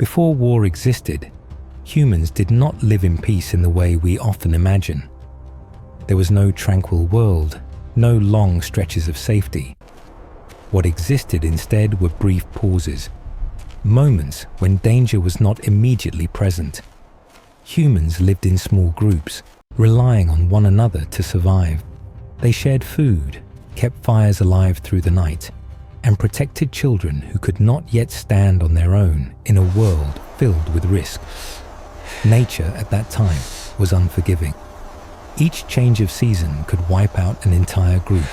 Before war existed, humans did not live in peace in the way we often imagine. There was no tranquil world, no long stretches of safety. What existed instead were brief pauses, moments when danger was not immediately present. Humans lived in small groups, relying on one another to survive. They shared food, kept fires alive through the night, and protected children who could not yet stand on their own in a world filled with risk. Nature at that time was unforgiving. Each change of season could wipe out an entire group.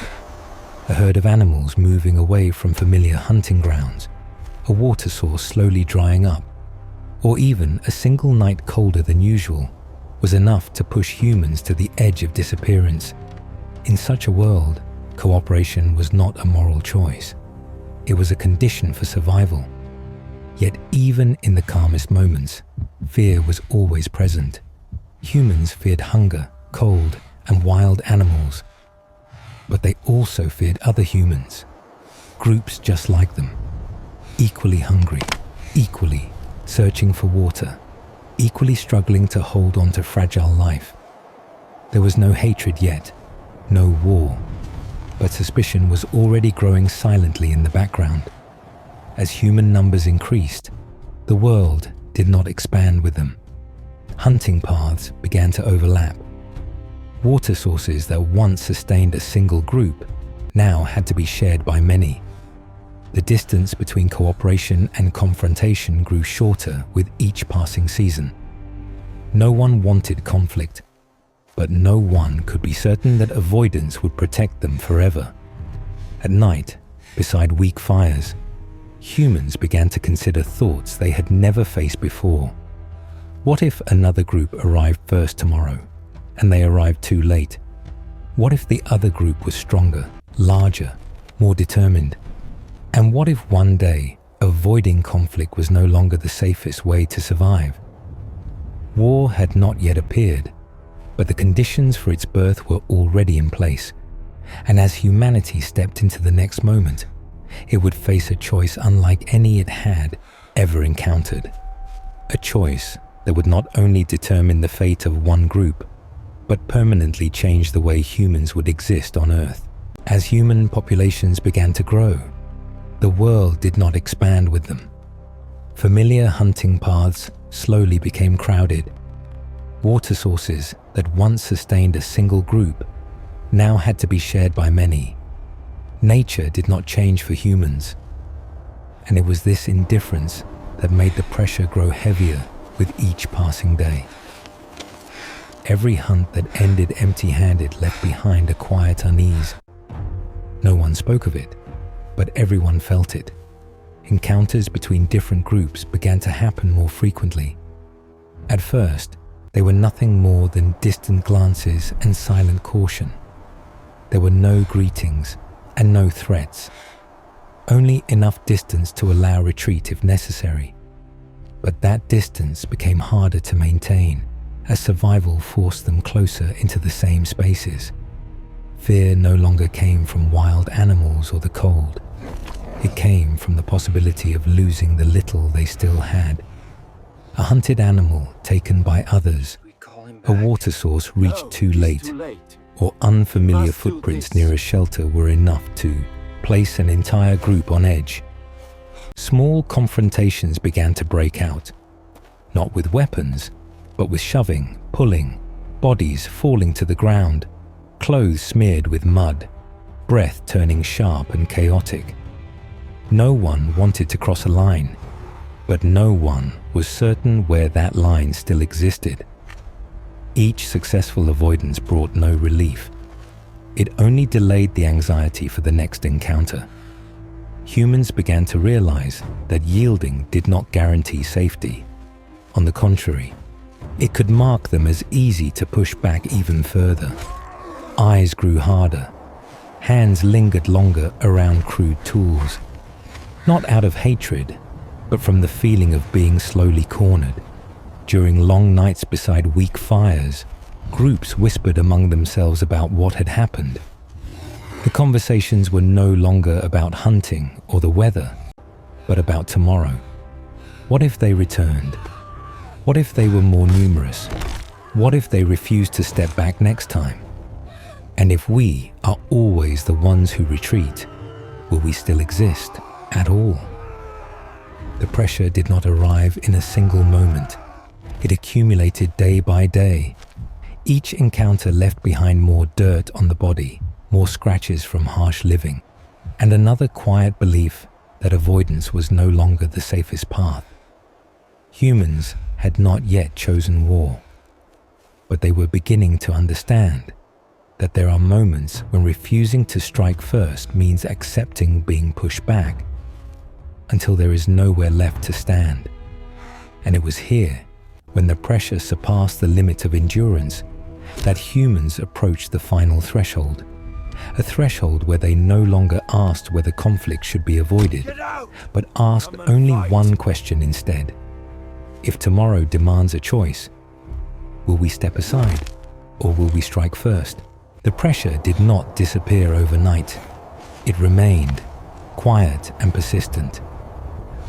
A herd of animals moving away from familiar hunting grounds, a water source slowly drying up, or even a single night colder than usual was enough to push humans to the edge of disappearance. In such a world, cooperation was not a moral choice. It was a condition for survival. Yet even in the calmest moments, fear was always present. Humans feared hunger, cold, and wild animals. But they also feared other humans, groups just like them, equally hungry, equally searching for water, equally struggling to hold on to fragile life. There was no hatred yet, no war, but suspicion was already growing silently in the background. As human numbers increased, the world did not expand with them. Hunting paths began to overlap. Water sources that once sustained a single group now had to be shared by many. The distance between cooperation and confrontation grew shorter with each passing season. No one wanted conflict, but no one could be certain that avoidance would protect them forever. At night, beside weak fires, humans began to consider thoughts they had never faced before. What if another group arrived first tomorrow, and they arrived too late? What if the other group was stronger, larger, more determined? And what if one day, avoiding conflict was no longer the safest way to survive? War had not yet appeared, but the conditions for its birth were already in place. And as humanity stepped into the next moment, it would face a choice unlike any it had ever encountered. A choice that would not only determine the fate of one group, but permanently change the way humans would exist on Earth. As human populations began to grow, the world did not expand with them. Familiar hunting paths slowly became crowded. Water sources that once sustained a single group now had to be shared by many. Nature did not change for humans, and it was this indifference that made the pressure grow heavier with each passing day. Every hunt that ended empty-handed left behind a quiet unease. No one spoke of it, but everyone felt it. Encounters between different groups began to happen more frequently. At first, they were nothing more than distant glances and silent caution. There were no greetings and no threats, only enough distance to allow retreat if necessary. But that distance became harder to maintain as survival forced them closer into the same spaces. Fear no longer came from wild animals or the cold. It came from the possibility of losing the little they still had. A hunted animal taken by others, a water source reached too late, or unfamiliar footprints near a shelter were enough to place an entire group on edge. Small confrontations began to break out, not with weapons, but with shoving, pulling, bodies falling to the ground, clothes smeared with mud, breath turning sharp and chaotic. No one wanted to cross a line, but no one was certain where that line still existed. Each successful avoidance brought no relief. It only delayed the anxiety for the next encounter. Humans began to realize that yielding did not guarantee safety. On the contrary, it could mark them as easy to push back even further. Eyes grew harder. Hands lingered longer around crude tools. Not out of hatred, but from the feeling of being slowly cornered. During long nights beside weak fires, groups whispered among themselves about what had happened. The conversations were no longer about hunting or the weather, but about tomorrow. What if they returned? What if they were more numerous? What if they refused to step back next time? And if we are always the ones who retreat, will we still exist at all? The pressure did not arrive in a single moment. It accumulated day by day. Each encounter left behind more dirt on the body, more scratches from harsh living, and another quiet belief that avoidance was no longer the safest path. Humans had not yet chosen war, but they were beginning to understand that there are moments when refusing to strike first means accepting being pushed back until there is nowhere left to stand. And it was here, when the pressure surpassed the limit of endurance, that humans approached the final threshold, a threshold where they no longer asked whether conflict should be avoided, but asked only one question instead. If tomorrow demands a choice, will we step aside or will we strike first? The pressure did not disappear overnight. It remained, quiet and persistent,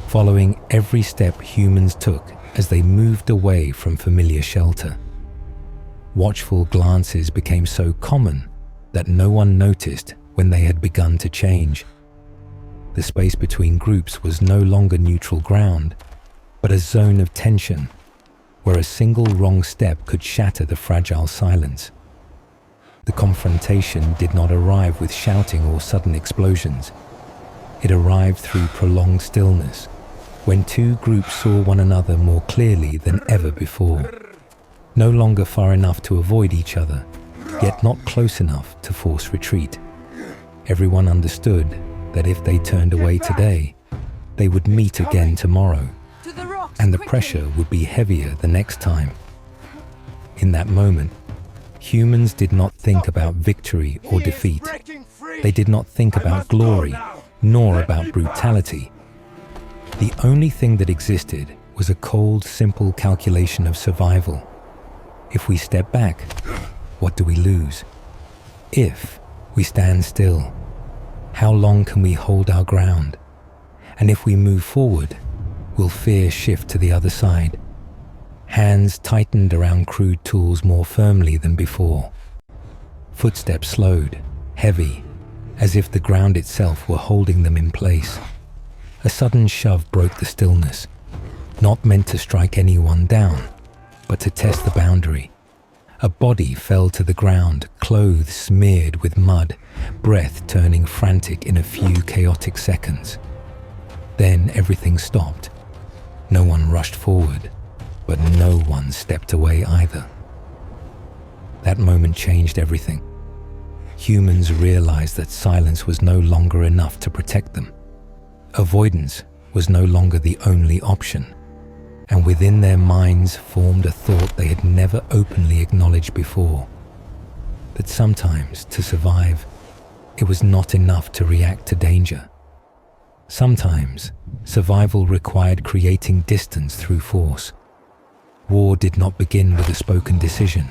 following every step humans took as they moved away from familiar shelter. Watchful glances became so common that no one noticed when they had begun to change. The space between groups was no longer neutral ground, but a zone of tension, where a single wrong step could shatter the fragile silence. The confrontation did not arrive with shouting or sudden explosions. It arrived through prolonged stillness, when two groups saw one another more clearly than ever before. No longer far enough to avoid each other, yet not close enough to force retreat. Everyone understood that if they turned away today, they would meet again tomorrow, and the pressure would be heavier the next time. In that moment, humans did not think about victory or defeat. They did not think about glory, nor about brutality. The only thing that existed was a cold, simple calculation of survival. If we step back, what do we lose? If we stand still, how long can we hold our ground? And if we move forward, will fear shift to the other side? Hands tightened around crude tools more firmly than before. Footsteps slowed, heavy, as if the ground itself were holding them in place. A sudden shove broke the stillness, not meant to strike anyone down, but to test the boundary. A body fell to the ground, clothes smeared with mud, breath turning frantic in a few chaotic seconds. Then everything stopped. No one rushed forward, but no one stepped away either. That moment changed everything. Humans realized that silence was no longer enough to protect them. Avoidance was no longer the only option, and within their minds formed a thought they had never openly acknowledged before, that sometimes to survive, it was not enough to react to danger. Sometimes survival required creating distance through force. War did not begin with a spoken decision.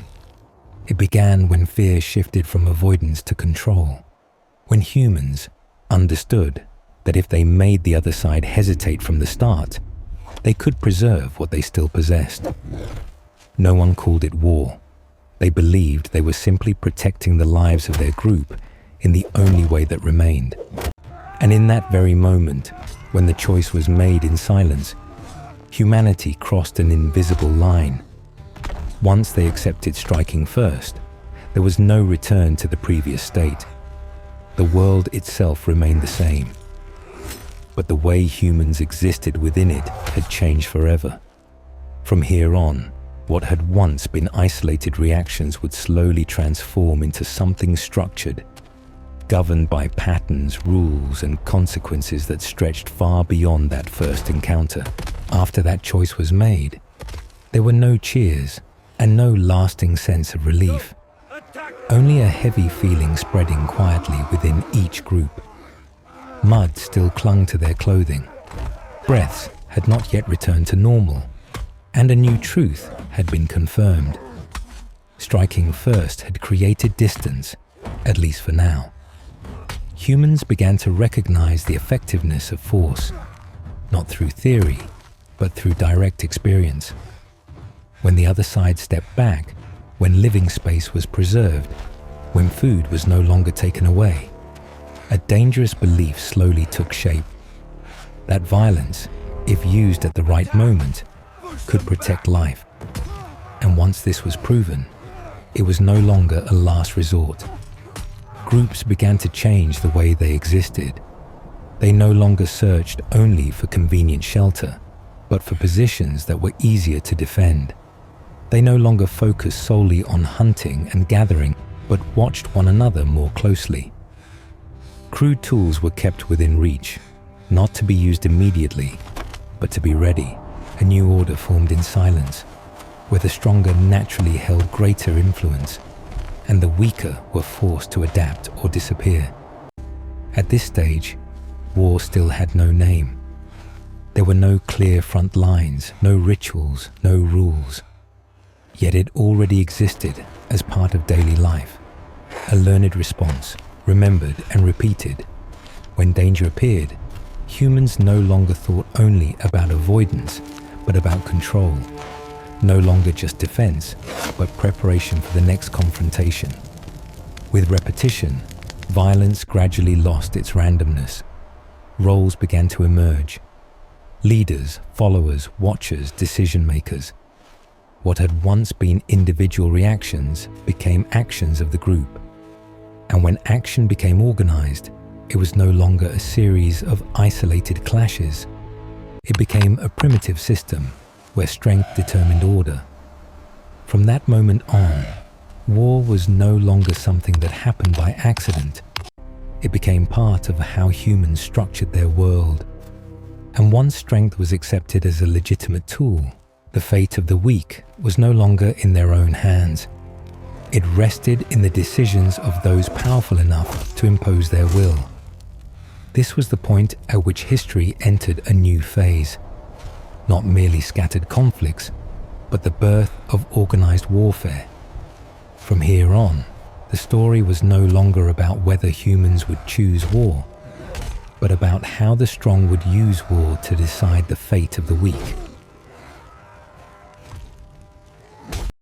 It began when fear shifted from avoidance to control, when humans understood that if they made the other side hesitate from the start, they could preserve what they still possessed. No one called it war. They believed they were simply protecting the lives of their group in the only way that remained. And in that very moment, when the choice was made in silence, humanity crossed an invisible line. Once they accepted striking first, there was no return to the previous state. The world itself remained the same, but the way humans existed within it had changed forever. From here on, what had once been isolated reactions would slowly transform into something structured, governed by patterns, rules, and consequences that stretched far beyond that first encounter. After that choice was made, there were no cheers and no lasting sense of relief, only a heavy feeling spreading quietly within each group. Mud still clung to their clothing. Breaths had not yet returned to normal, and a new truth had been confirmed. Striking first had created distance, at least for now. Humans began to recognize the effectiveness of force, not through theory, but through direct experience. When the other side stepped back, when living space was preserved, when food was no longer taken away, a dangerous belief slowly took shape. That violence, if used at the right moment, could protect life. And once this was proven, it was no longer a last resort. Groups began to change the way they existed. They no longer searched only for convenient shelter, but for positions that were easier to defend. They no longer focused solely on hunting and gathering, but watched one another more closely. Crude tools were kept within reach, not to be used immediately, but to be ready. A new order formed in silence, where the stronger naturally held greater influence, and the weaker were forced to adapt or disappear. At this stage, war still had no name. There were no clear front lines, no rituals, no rules. Yet it already existed as part of daily life, a learned response, remembered and repeated. When danger appeared, humans no longer thought only about avoidance, but about control. No longer just defense, but preparation for the next confrontation. With repetition, violence gradually lost its randomness. Roles began to emerge. Leaders, followers, watchers, decision makers. What had once been individual reactions became actions of the group. And when action became organized, it was no longer a series of isolated clashes. It became a primitive system where strength determined order. From that moment on, war was no longer something that happened by accident. It became part of how humans structured their world. And once strength was accepted as a legitimate tool, the fate of the weak was no longer in their own hands. It rested in the decisions of those powerful enough to impose their will. This was the point at which history entered a new phase. Not merely scattered conflicts, but the birth of organized warfare. From here on, the story was no longer about whether humans would choose war, but about how the strong would use war to decide the fate of the weak.